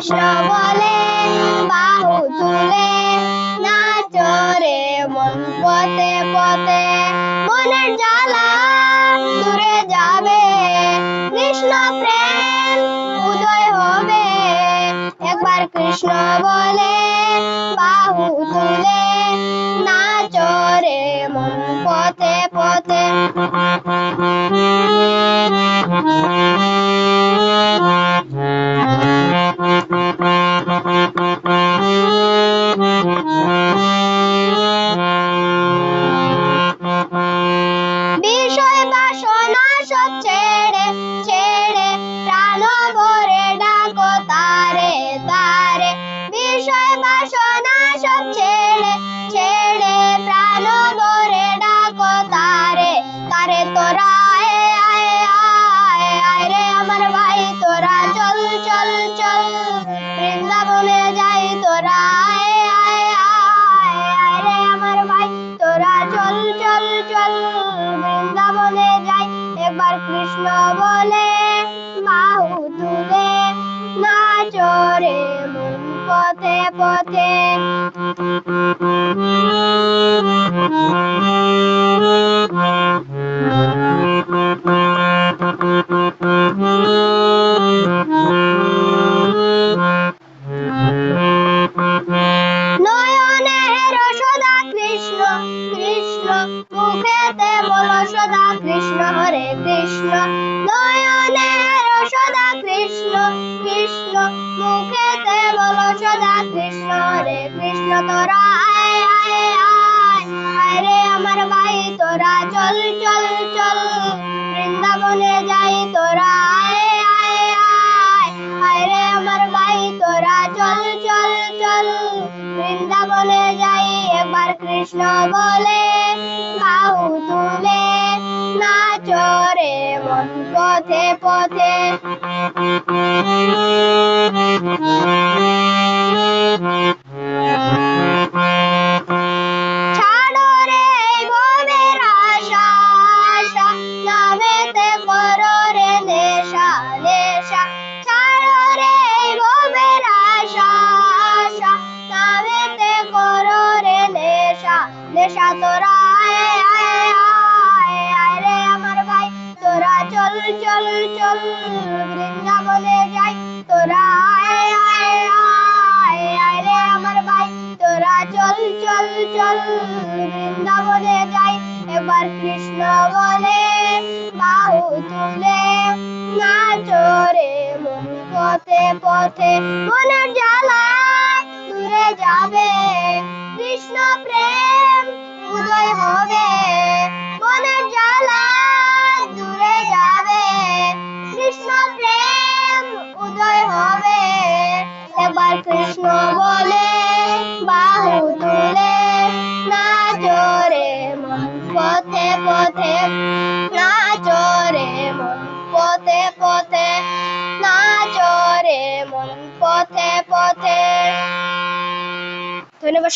কৃষ্ণ বলে বাহু তুলে নাচো রে মন পথে পথে মনের জ্বালা দূরে যাবে কৃষ্ণ প্রেম উদয় হবে একবার কৃষ্ণ বলে বাহু তুলে নাচো রে মন পথে পথে বিষয় বাসনা সব ছেড়ে ছেড়ে প্রাণ ভরে ডাকো তারে তারে বিষয় বাসনা সব ছেড়ে ছেড়ে প্রাণ ভরে ডাকো তারে তারে তোরা আয় আয় আয় আয় রে আমার ভাই তোরা চল চল চল বৃন্দাবনে যাই তোরা আয় আয় আয় আয় রে আমার ভাই তোরা চল চল চল বৃন্দাবনে যাই একবার কৃষ্ণ বলে বাহু তুলে নাচো রে মন পথে পথে নয়নের সদা কৃষ্ণ কৃষ্ণ মুখেতে বলো সদা কৃষ্ণ হরে কৃষ্ণ নয়নের সদা কৃষ্ণ কৃষ্ণ মুখেতে বলো সদা কৃষ্ণ হরে কৃষ্ণ তোরা আয় আয় আয় আয় রে আমার ভাই তোরা চল চল চল বৃন্দাবনে যাই তোরা আয় আয় আয় আয় রে আমার ভাই তোরা চল চল চল বৃন্দাবনে যাই একবার কৃষ্ণ বলে বাহু তুলে নাচো রে মন পথে পথে ছাড়ো রে ভবের আশা আশা নামেতে করো রে নেশা নেশা ছাড়ো রে ভবের আশা আশা নামেতে করো রে নেশা নেশা তোরা আয় আয় আয় আয় রে আমার ভাই তোরা চল চল চল বৃন্দাবনে যাই তোরা আয় আয় আয় আয় রে আমার ভাই তোরা চল চল চল বৃন্দাবনে যাই একবার কৃষ্ণ বলে বাহু তুলে নাচো রে মন পথে পথে মনের জ্বালা দূরে যাবে কৃষ্ণ প্রেম উদয় হবে মনের জ্বালা দূরে যাবে কৃষ্ণ প্রেম উদয় হবে একবার কৃষ্ণ বলে বাহু তুলে নাচো রে মন পথে পথে নাচো রে মন পথে পথে নাচো রে মন পথে পথে ধন্যবাদ।